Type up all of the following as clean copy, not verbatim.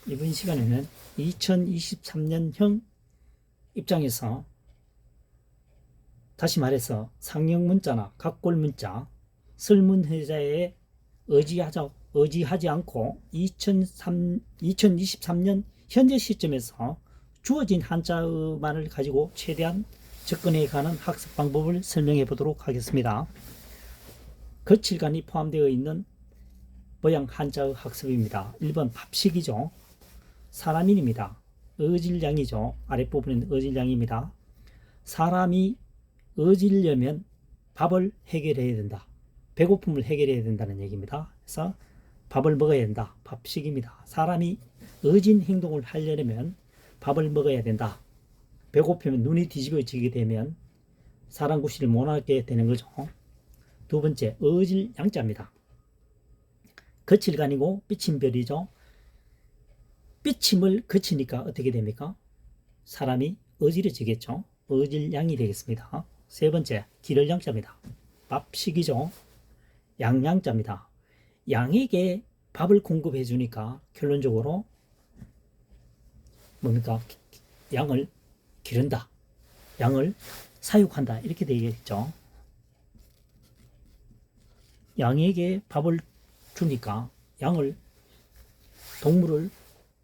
이번 시간에는 2023년형 입장에서 다시 말해서 상형 문자나 각골 문자, 설문회자에 의지하지 않고 2023년 현재 시점에서 주어진 한자어만을 가지고 최대한 접근해 가는 학습 방법을 설명해 보도록 하겠습니다. 거칠간이 포함되어 있는 모양 한자어 학습입니다. 1번 밥식이죠. 사람인입니다. 어질량이죠. 아랫부분은 어질량입니다. 사람이 어지려면 밥을 해결해야 된다. 배고픔을 해결해야 된다는 얘기입니다. 그래서 밥을 먹어야 된다. 밥식입니다. 사람이 어진 행동을 하려면 밥을 먹어야 된다. 배고프면 눈이 뒤집어지게 되면 사람 구실을 못 하게 되는 거죠. 두 번째, 어질 양자입니다. 거칠간이고 삐침별이죠. 삐침을 거치니까 어떻게 됩니까? 사람이 어지러지겠죠. 어질양이 되겠습니다. 세 번째, 기를 양자입니다. 밥식이죠. 양양자입니다. 양에게 밥을 공급해 주니까 결론적으로 뭡니까? 양을 기른다. 양을 사육한다. 이렇게 되겠죠. 양에게 밥을 주니까 동물을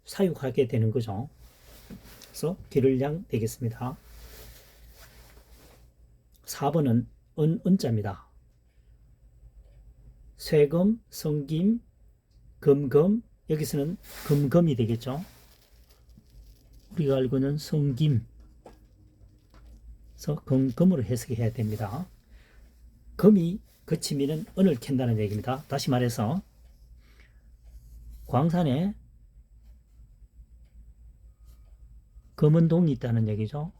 사육하게 되는 거죠. 그래서 기를양 되겠습니다. 4번은 은자입니다. 쇠금, 성김, 금금, 여기서는 금금이 되겠죠. 우리가 알고 있는 성김, 그래서 금금으로 해석해야 됩니다. 금이 거치면은 은을 캔다는 얘기입니다. 다시 말해서 광산에 검은동이 있다는 얘기죠.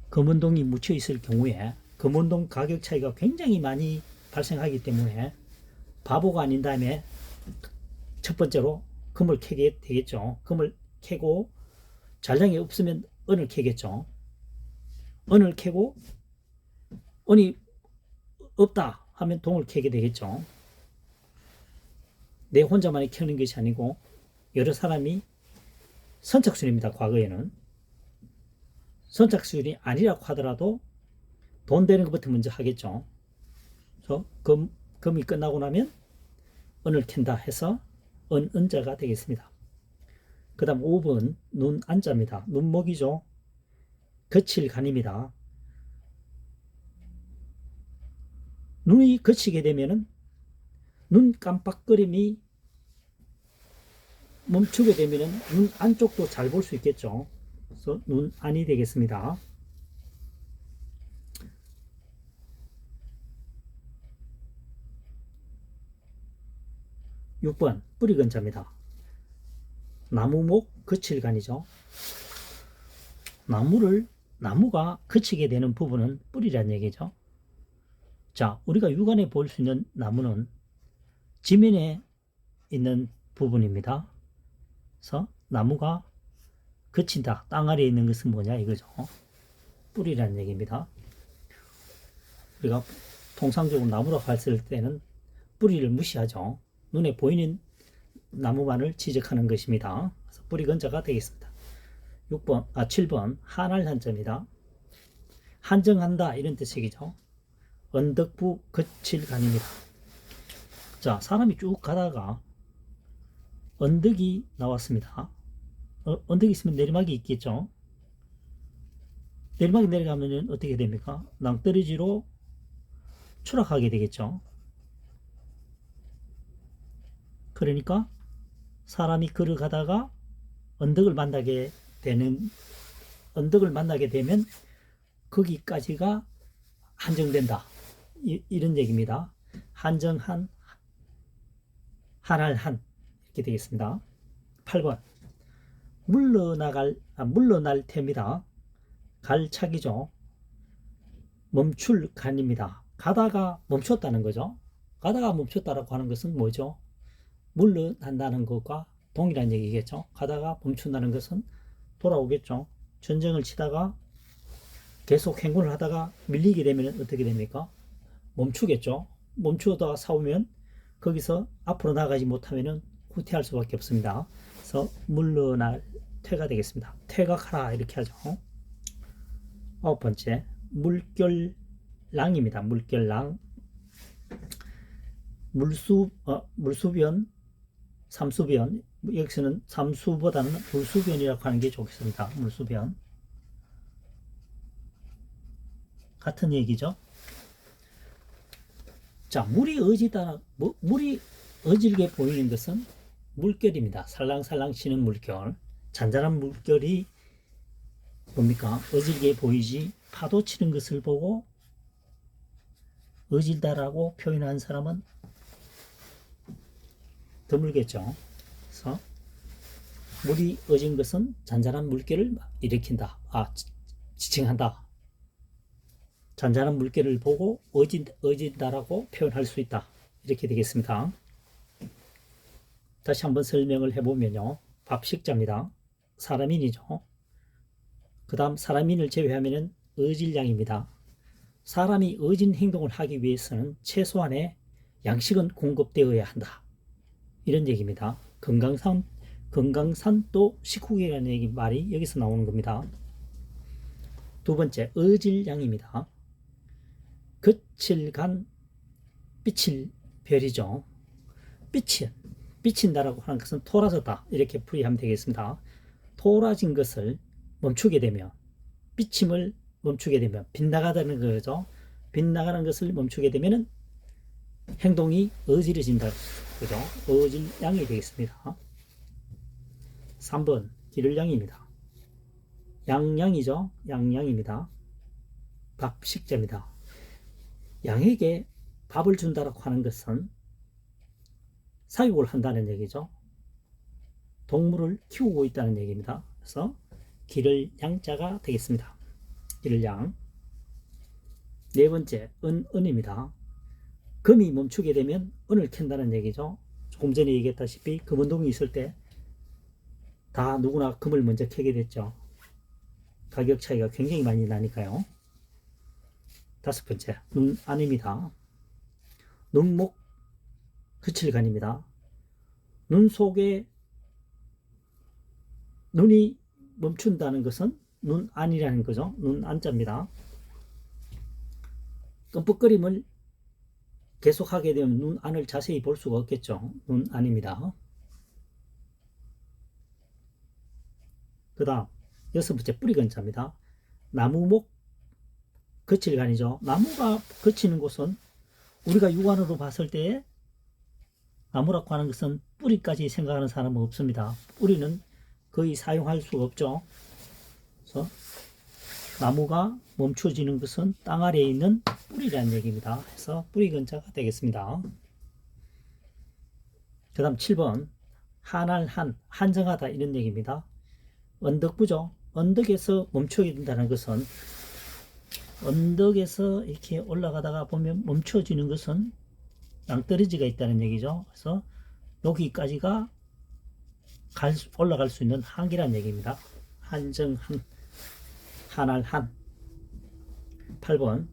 검은동이 묻혀 있을 경우에 검은동 가격 차이가 굉장히 많이 발생하기 때문에 바보가 아닌 다음에 첫 번째로 금을 캐게 되겠죠. 금을 캐고 잔량이 없으면 은을 캐겠죠. 은을 캐고 은이 없다 하면 동을 캐게 되겠죠. 내 혼자만이 캐는 것이 아니고 여러 사람이 선착순입니다. 과거에는 선착순이 아니라고 하더라도 돈 되는 것부터 먼저 하겠죠. 그래서 금이 끝나고 나면 은을 캔다 해서 은자가 되겠습니다. 그 다음 5번 눈안자입니다. 눈목이죠. 거칠간입니다. 눈이 거치게 되면은 눈 깜빡거림이 멈추게 되면은 눈 안쪽도 잘 볼 수 있겠죠. 그래서 눈안이 되겠습니다. (6번) 뿌리근자입니다. 나무목 거칠간이죠. 나무가 거치게 되는 부분은 뿌리란 얘기죠. 자, 우리가 육안에 볼 수 있는 나무는 지면에 있는 부분입니다. 그래서 나무가 거친다. 땅 아래에 있는 것은 뭐냐 이거죠. 뿌리라는 얘기입니다. 우리가 통상적으로 나무라고 했을 때는 뿌리를 무시하죠. 눈에 보이는 나무만을 지적하는 것입니다. 그래서 뿌리 근자가 되겠습니다. 7번 한할 한자입니다. 한정한다 이런 뜻이죠. 언덕부 거칠간입니다. 자, 사람이 쭉 가다가 언덕이 나왔습니다. 언덕이 있으면 내리막이 있겠죠. 내리막이 내려가면 어떻게 됩니까? 낭떠러지로 추락하게 되겠죠. 그러니까 사람이 걸어가다가 언덕을 만나게 되면 거기까지가 한정된다. 이런 얘기입니다. 한정한, 한할한 이렇게 되겠습니다. 8번 물러날 테입니다. 갈착이죠. 멈출 간입니다. 가다가 멈췄다는 거죠. 가다가 멈췄다라고 하는 것은 뭐죠? 물러난다는 것과 동일한 얘기겠죠. 가다가 멈춘다는 것은 돌아오겠죠. 전쟁을 치다가 계속 행군을 하다가 밀리게 되면 어떻게 됩니까? 멈추겠죠. 멈추다가 싸우면 거기서 앞으로 나가지 못하면 후퇴할 수밖에 없습니다. 그래서 물러날 퇴가 되겠습니다. 퇴각하라 이렇게 하죠. 9번째 물결랑입니다. 물결랑. 물수변, 삼수변. 여기서는 삼수보다는 물수변이라고 하는 게 좋겠습니다. 물수변. 같은 얘기죠. 자, 물이 어질게 보이는 것은 물결입니다. 살랑살랑 치는 물결. 잔잔한 물결이 뭡니까? 어질게 보이지 파도 치는 것을 보고 어질다라고 표현한 사람은 드물겠죠. 그래서 물이 어진 것은 잔잔한 물결을 일으킨다. 지칭한다. 잔잔한 물결을 보고 어진다라고 표현할 수 있다. 이렇게 되겠습니다. 다시 한번 설명을 해보면요. 밥식자입니다. 사람인이죠. 그 다음 사람인을 제외하면 어질량입니다. 사람이 어진 행동을 하기 위해서는 최소한의 양식은 공급되어야 한다. 이런 얘기입니다. 건강산도 식후경이라는 말이 여기서 나오는 겁니다. 두 번째, 어질량입니다. 거칠간 삐칠 별이죠. 삐친다라고 하는 것은 토라졌다. 이렇게 풀이하면 되겠습니다. 토라진 것을 멈추게 되면, 삐침을 멈추게 되면, 빗나가다는 거죠. 빗나가는 것을 멈추게 되면 행동이 어지러진다. 그죠? 어질량이 되겠습니다. 3번, 기를량입니다. 양양이죠. 양양입니다. 밥식자입니다. 양에게 밥을 준다라고 하는 것은 사육을 한다는 얘기죠. 동물을 키우고 있다는 얘기입니다. 그래서 기를 양자가 되겠습니다. 기를 양. 네 번째, 은입니다. 금이 멈추게 되면 은을 캔다는 얘기죠. 조금 전에 얘기했다시피 금운동이 있을 때 다 누구나 금을 먼저 캐게 됐죠. 가격 차이가 굉장히 많이 나니까요. 다섯 번째, 눈안입니다. 눈목 거칠간입니다. 눈 속에 눈이 멈춘다는 것은 눈안이라는 거죠. 눈안자입니다. 끔뻑거림을 계속하게 되면 눈안을 자세히 볼 수가 없겠죠. 눈안입니다. 그 다음 여섯 번째, 뿌리근자입니다. 나무목 거칠간이죠. 나무가 거치는 곳은 우리가 육안으로 봤을 때 나무라고 하는 것은 뿌리까지 생각하는 사람은 없습니다. 뿌리는 거의 사용할 수가 없죠. 그래서 나무가 멈춰지는 것은 땅 아래에 있는 뿌리라는 얘기입니다. 그래서 뿌리근자가 되겠습니다. 그 다음 7번 한정하다 이런 얘기입니다. 언덕부죠. 언덕에서 멈추게 된다는 것은 언덕에서 이렇게 올라가다가 보면 멈춰지는 것은 낭떠러지가 있다는 얘기죠. 그래서 여기까지가 올라갈 수 있는 한계라는 얘기입니다. 한정한, 한알한. 8번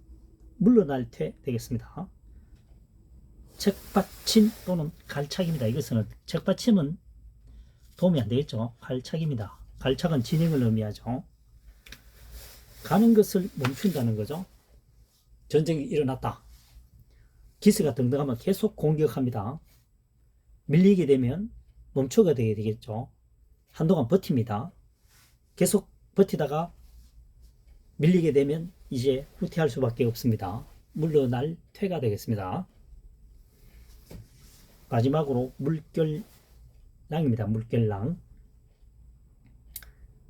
물러날 퇴 되겠습니다. 책받침 또는 갈착입니다. 이것은 책받침은 도움이 안 되겠죠. 갈착입니다. 갈착은 진행을 의미하죠. 가는 것을 멈춘다는 거죠. 전쟁이 일어났다. 기세가 등등하면 계속 공격합니다. 밀리게 되면 멈춰가 되겠죠. 한동안 버팁니다. 계속 버티다가 밀리게 되면 이제 후퇴할 수밖에 없습니다. 물러날 퇴가 되겠습니다. 마지막으로 물결랑입니다. 물결랑.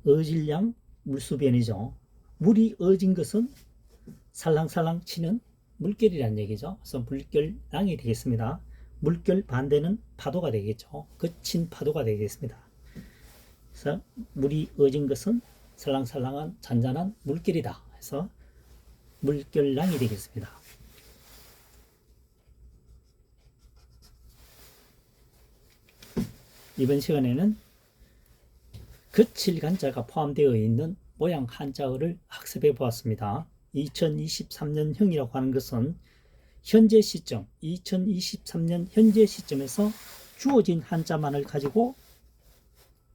어질량 물수변이죠. 물이 어진 것은 살랑살랑 치는 물결이라는 얘기죠. 그래서 물결랑이 되겠습니다. 물결 반대는 파도가 되겠죠. 거친 파도가 되겠습니다. 그래서 물이 어진 것은 살랑살랑한 잔잔한 물결이다. 그래서 물결랑이 되겠습니다. 이번 시간에는 거칠간자가 포함되어 있는 모양 한자어를 학습해 보았습니다. 2023년형이라고 하는 것은 현재 시점, 2023년 현재 시점에서 주어진 한자만을 가지고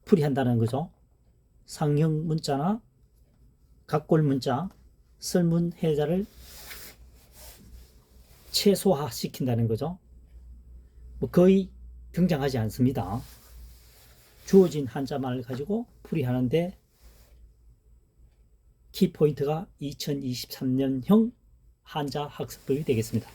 풀이한다는 거죠. 상형 문자나 각골 문자, 설문 해자를 최소화시킨다는 거죠. 거의 등장하지 않습니다. 주어진 한자만을 가지고 풀이하는데 키포인트가 2023년형 한자 학습법이 되겠습니다.